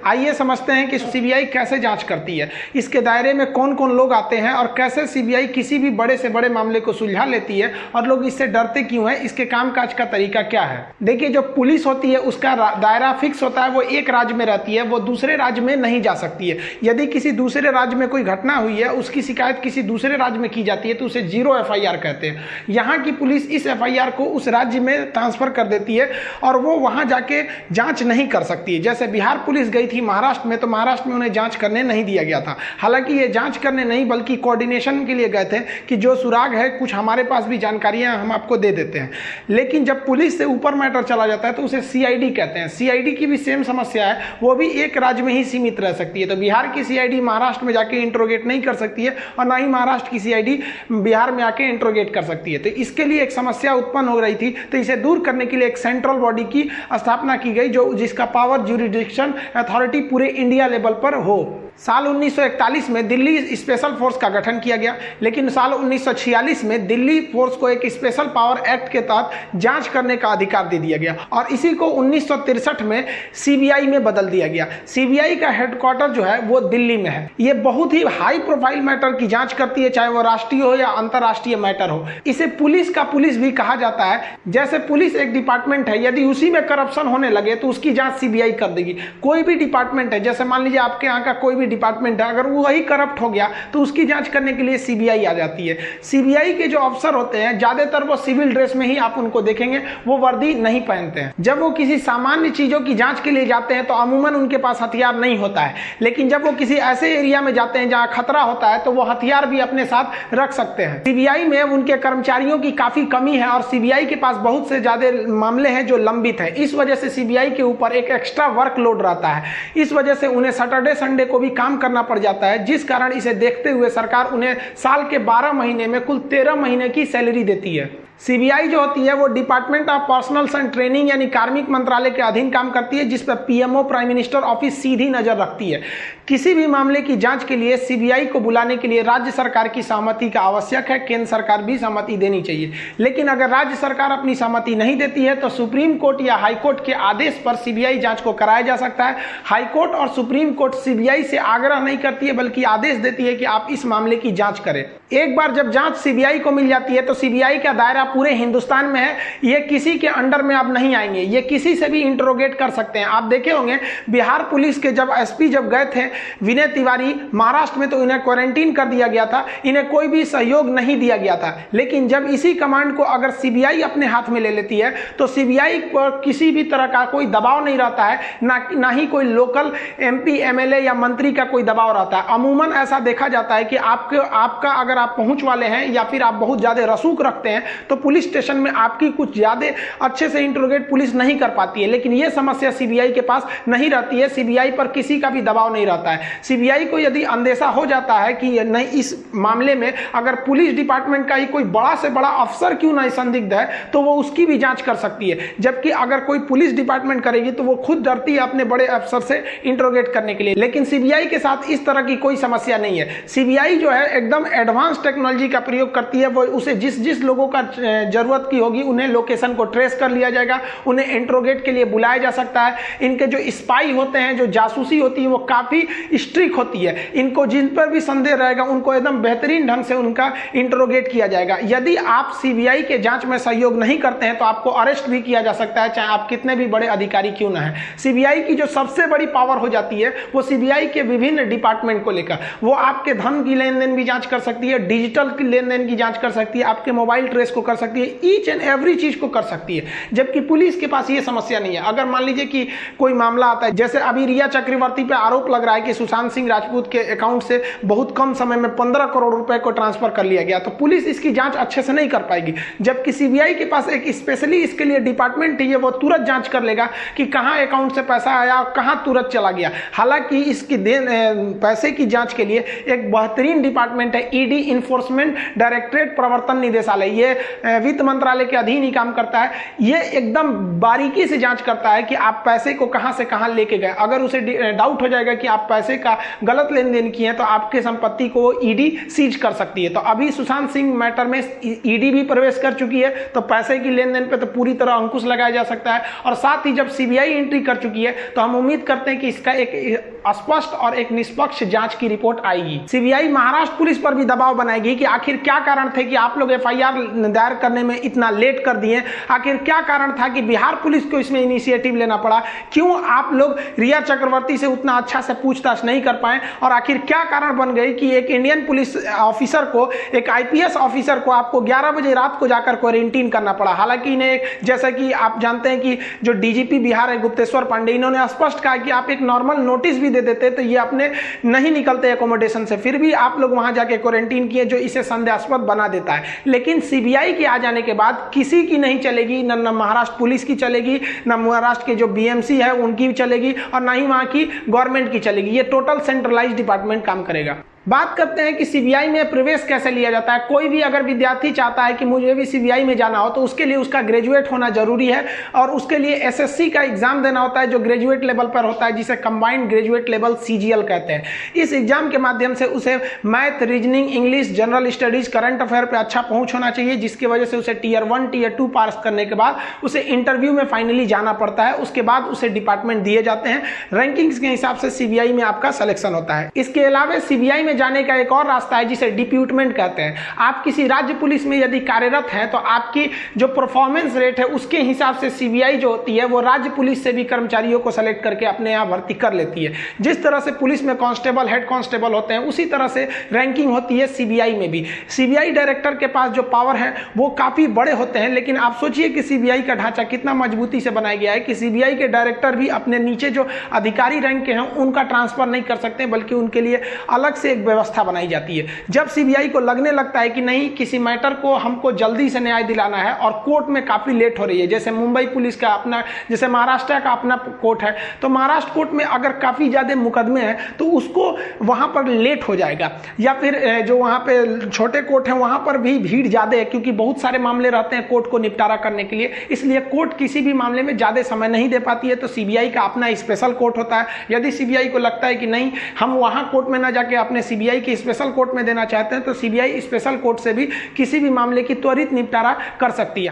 आइए समझते हैं कि सीबीआई कैसे जांच करती है, इसके दायरे में कौन कौन लोग आते हैं और कैसे सीबीआई किसी भी बड़े से बड़े मामले को सुलझा लेती है और लोग इससे डरते क्यों हैं, इसके कामकाज का तरीका क्या है। देखिए, जो पुलिस होती है उसका दायरा फिक्स होता है, वो एक राज्य में रहती है, वो दूसरे राज्य में नहीं जा सकती है। यदि किसी दूसरे राज्य में कोई घटना हुई है, उसकी शिकायत किसी दूसरे राज्य में की जाती है तो उसे जीरो एफआईआर कहते हैं। यहाँ की पुलिस इस एफआईआर को उस राज्य में ट्रांसफर कर देती है और वो वहाँ जाके जांच नहीं कर सकती है। जैसे बिहार पुलिस गई थी महाराष्ट्र में, तो महाराष्ट्र में उन्हें जांच करने नहीं दिया गया था। हालांकि ये जांच करने नहीं बल्कि कोऑर्डिनेशन के लिए गए थे कि जो सुराग है, कुछ हमारे पास भी जानकारियां हम आपको दे देते हैं। लेकिन जब पुलिस से ऊपर मैटर चला जाता है तो उसे सीआईडी कहते हैं। सीआईडी की भी सेम समस्या है, वो भी एक राज्य में ही सीमित रह सकती है। तो बिहार की सीआईडी महाराष्ट्र में जाके इंट्रोगेट नहीं कर सकती है और ना ही महाराष्ट्र की सीआईडी बिहार में आके इंट्रोगेट कर सकती है। तो इसके लिए एक समस्या उत्पन्न हो रही थी, तो इसे दूर करने के लिए एक सेंट्रल बॉडी की स्थापना की गई जो जिसका पावर ज्यूरिडिक्शन अथॉरिटी पूरे इंडिया लेवल पर हो। साल 1941 में दिल्ली स्पेशल फोर्स का गठन किया गया, लेकिन साल 1946 में दिल्ली फोर्स को एक स्पेशल पावर एक्ट के तहत जांच करने का अधिकार दे दिया गया और इसी को 1963 में सीबीआई में बदल दिया गया। सीबीआई का हेडक्वार्टर जो है वो दिल्ली में है। ये बहुत ही हाई प्रोफाइल मैटर की जांच करती है, चाहे वो राष्ट्रीय हो या अंतर्राष्ट्रीय मैटर हो। इसे पुलिस का पुलिस भी कहा जाता है। जैसे पुलिस एक डिपार्टमेंट है, यदि उसी में करप्शन होने लगे तो उसकी जांच सीबीआई कर देगी। कोई भी डिपार्टमेंट है, जैसे मान लीजिए आपके यहाँ का कोई भी डिपार्टमेंट है, अगर वो वही करप्ट हो गया तो उसकी जांच करने के लिए सीबीआई आ जाती है। सीबीआई के जो अफसर होते हैं ज्यादातर वो सिविल ड्रेस में ही आप उनको देखेंगे, वो वर्दी नहीं पहनते हैं। जब वो किसी सामान्य चीजों की जांच के लिए जाते हैं तो अमूमन उनके पास हथियार नहीं होता है, लेकिन जब वो किसी ऐसे एरिया में जाते हैं जहां खतरा होता है तो वो हथियार भी अपने साथ रख सकते हैं। सीबीआई में उनके कर्मचारियों की काफी कमी है और सीबीआई के पास बहुत से ज्यादा मामले हैं जो लंबित है। इस वजह से सीबीआई के ऊपर एक एक्स्ट्रा वर्कलोड रहता है। इस वजह से उन्हें सैटरडे संडे को भी काम करना पड़ जाता है, जिस कारण इसे देखते हुए सरकार उन्हें साल के 12 महीने में कुल 13 महीने की सैलरी देती है। सीबीआई जो होती है वो department of personal and training यानी कार्मिक मंत्रालय के अधीन काम करती है, जिस पर पीएमओ प्राइम मिनिस्टर ऑफिस सीधी नजर रखती है। किसी भी मामले की जांच के लिए सीबीआई को बुलाने के लिए राज्य सरकार की सहमति का आवश्यक है, केंद्र सरकार भी सहमति देनी चाहिए। लेकिन अगर राज्य सरकार अपनी सहमति नहीं देती है तो सुप्रीम कोर्ट या हाई कोर्ट के आदेश पर सीबीआई जांच को कराया जा सकता है। हाई कोर्ट और सुप्रीम कोर्ट सीबीआई से आग्रह नहीं करती है बल्कि आदेश देती है कि आप इस मामले की जांच करें। एक बार जब जांच सीबीआई को मिल जाती है तो सीबीआई का दायरा पूरे हिंदुस्तान में है, ये किसी के अंडर में अब नहीं आएंगे, ये किसी से भी इंट्रोगेट कर सकते हैं। आप देखे होंगे बिहार पुलिस के जब एसपी जब गए थे विनय तिवारी महाराष्ट्र में, तो इन्हें क्वारंटीन कर दिया गया था, इन्हें कोई भी सहयोग नहीं दिया गया था। लेकिन जब इसी कमांड को अगर सीबीआई अपने हाथ में ले लेती है तो सीबीआई पर किसी भी तरह का कोई दबाव नहीं रहता है, ना ही कोई लोकल एमपी एमएलए या मंत्री का कोई दबाव रहता है। अमूमन ऐसा देखा जाता है कि आपका अगर आप पहुंच वाले हैं या फिर आप बहुत ज्यादा रसूख रखते हैं तो पुलिस स्टेशन में आपकी कुछ ज्यादा अच्छे से इंट्रोगेट पुलिस नहीं कर पाती है। लेकिन यह समस्या सीबीआई के पास नहीं रहती है, सीबीआई पर किसी का भी दबाव नहीं रहता है। सीबीआई को यदि अंदेशा हो जाता है कि नहीं इस मामले में अगर पुलिस डिपार्टमेंट का ही कोई बड़ा से बड़ा अफसर क्यों नहीं संदिग्ध है तो वो उसकी भी जांच कर सकती है। जबकि अगर कोई पुलिस डिपार्टमेंट करेगी तो वो खुद डरती है अपने बड़े अफसर से इंट्रोगेट करने के लिए। लेकिन सीबीआई के साथ इस तरह की कोई समस्या नहीं है। सीबीआई जो है एकदम एडवांस टेक्नोलॉजी का प्रयोग करती है। वो उसे जिस लोगों का जरूरत की होगी उन्हें लोकेशन को ट्रेस कर लिया जाएगा, उन्हें इंट्रोगेट के लिए बुलाया जा सकता है। इनके जो स्पाई होते हैं, जो जासूसी होती है वो काफी स्ट्रिक्ट होती है। इनको जिन पर भी संदेह रहेगा उनको एकदम बेहतरीन ढंग से उनका इंट्रोगेट किया जाएगा। यदि आप सीबीआई के जांच में सहयोग नहीं करते हैं तो आपको अरेस्ट भी किया जा सकता है, चाहे आप कितने भी बड़े अधिकारी क्यों ना है। सीबीआई की जो सबसे बड़ी पावर हो जाती है वो सीबीआई के विभिन्न डिपार्टमेंट को लेकर, वो आपके धन की लेन देन भी जांच कर सकती है, डिजिटल की लेन देन की जांच कर सकती है, आपके मोबाइल ट्रेस को कर सकती है, ईच एंड एवरी चीज को कर सकती है। जबकि पुलिस के पास ये समस्या नहीं है। अगर मान लीजिए कि कोई मामला आता है, जैसे अभी रिया चक्रवर्ती पे आरोप लग रहा है कि सुशांत सिंह राजपूत के अकाउंट से बहुत कम समय में 15 करोड़ रुपए को ट्रांसफर कर लिया गया, तो पुलिस इसकी जांच अच्छे से नहीं कर पाएगी। जबकि सीबीआई के पास एक स्पेशली इसके लिए डिपार्टमेंट है, वो तुरंत जांच कर लेगा कि कहां अकाउंट से पैसा आया और कहां तुरंत चला गया। हालांकि इसकी पैसे की जांच के लिए एक बेहतरीन डिपार्टमेंट है ईडी, इन्फोर्समेंट डायरेक्टरेट, प्रवर्तन निदेशालय, ये वित्त मंत्रालय के अधीन ही काम करता है। ये एकदम बारीकी से जांच करता है कि आप पैसे को कहां से कहां लेके गए। अगर उसे डाउट हो जाएगा कि आप पैसे का गलत लेन देन किए हैं तो आपके संपत्ति को ईडी सीज कर सकती है। तो अभी सुशांत सिंह मैटर में ईडी भी प्रवेश कर चुकी है, तो पैसे की लेन देन पे तो पूरी तरह अंकुश लगाया जा सकता है। और साथ ही जब सीबीआई एंट्री कर चुकी है तो हम उम्मीद करते हैं कि इसका एक स्पष्ट और एक निष्पक्ष जांच की रिपोर्ट आएगी। सीबीआई महाराष्ट्र पुलिस पर भी दबाव बनाएगी कि आखिर क्या कारण थे कि आप लोग एफआईआर दायर करने में इतना लेट कर दिए, आखिर क्या कारण था कि बिहार पुलिस को इसमें इनिशिएटिव लेना पड़ा, क्यों आप लोग रिया चक्रवर्ती से उतना अच्छा से पूछताछ नहीं कर पाए, और आखिर क्या कारण बन गई कि एक इंडियन पुलिस ऑफिसर को, एक आईपीएस ऑफिसर को आपको 11 बजे रात को जाकर क्वारंटीन करना पड़ा। हालांकि इन्हें, जैसा कि आप जानते हैं कि जो डीजीपी बिहार है गुप्तेश्वर पांडे, इन्होंने स्पष्ट कहा कि आप एक नॉर्मल नोटिस भी दे देते तो ये अपने नहीं निकलते एकोमोडेशन से, फिर भी आप लोग वहां जाके क्वारंटीन किए, जो इसे संदेहास्पद बना देता है। लेकिन सीबीआई के आ जाने के बाद किसी की नहीं चलेगी, न महाराष्ट्र पुलिस की चलेगी, न महाराष्ट्र के जो बीएमसी है उनकी भी चलेगी, और ना ही वहां की गवर्नमेंट की चलेगी। ये टोटल सेंट्रलाइज्ड डिपार्टमेंट काम करेगा। बात करते हैं कि सीबीआई में प्रवेश कैसे लिया जाता है। कोई भी अगर विद्यार्थी चाहता है कि मुझे भी सीबीआई में जाना हो तो उसके लिए उसका ग्रेजुएट होना जरूरी है, और उसके लिए एसएससी का एग्जाम देना होता है जो ग्रेजुएट लेवल पर होता है, जिसे कंबाइंड ग्रेजुएट लेवल सीजीएल कहते हैं। इस एग्जाम के माध्यम से उसे math, reasoning, English, general studies, current affair पर अच्छा पहुंच होना चाहिए, जिसकी वजह से उसे टीयर 1, टीयर 2 पास करने के बाद उसे इंटरव्यू में फाइनली जाना पड़ता है। उसके बाद उसे डिपार्टमेंट दिए जाते हैं, रैंकिंग्स के हिसाब से सीबीआई में आपका सिलेक्शन होता है। इसके अलावा सीबीआई में जाने का एक और रास्ता है जिसे डिप्यूटमेंट कहते हैं। आप किसी राज्य पुलिस में यदि कार्यरत हैं तो आपकी जो परफॉर्मेंस रेट है उसके हिसाब से सीबीआई जो होती है वो राज्य पुलिस से भी कर्मचारियों को सेलेक्ट करके अपने यहां भर्ती कर लेती है। जिस तरह से पुलिस में कांस्टेबल, हेड कांस्टेबल होते हैं, उसी तरह से रैंकिंग होती है सीबीआई में भी। सीबीआई डायरेक्टर के पास जो पावर है वो काफी बड़े होते हैं, लेकिन आप सोचिए कि सीबीआई का ढांचा कितना मजबूती से बनाया गया है कि सीबीआई के डायरेक्टर भी अपने नीचे जो अधिकारी रैंक के हैं उनका ट्रांसफर नहीं कर सकते, बल्कि उनके लिए अलग से एक व्यवस्था बनाई जाती है। जब सीबीआई को लगने लगता है कि नहीं, किसी मैटर को हमको जल्दी से न्याय दिलाना है और कोर्ट में काफी लेट हो रही है, जैसे मुंबई पुलिस का अपना, जैसे महाराष्ट्र का अपना कोर्ट है, तो महाराष्ट्र कोर्ट में अगर काफी ज्यादा मुकदमे हैं तो उसको वहां पर लेट हो जाएगा, या फिर जो वहां पे छोटे कोर्ट है वहां पर भी भीड़ ज्यादा है, क्योंकि बहुत सारे मामले रहते हैं कोर्ट को निपटारा करने के लिए, इसलिए कोर्ट किसी भी मामले में ज्यादा समय नहीं दे पाती है। तो सीबीआई का अपना स्पेशल कोर्ट होता है। यदि सीबीआई को लगता है कि नहीं, हम वहां कोर्ट में ना जाके अपने सीबीआई के स्पेशल कोर्ट में देना चाहते हैं, तो सीबीआई स्पेशल कोर्ट से भी किसी भी मामले की त्वरित निपटारा कर सकती है।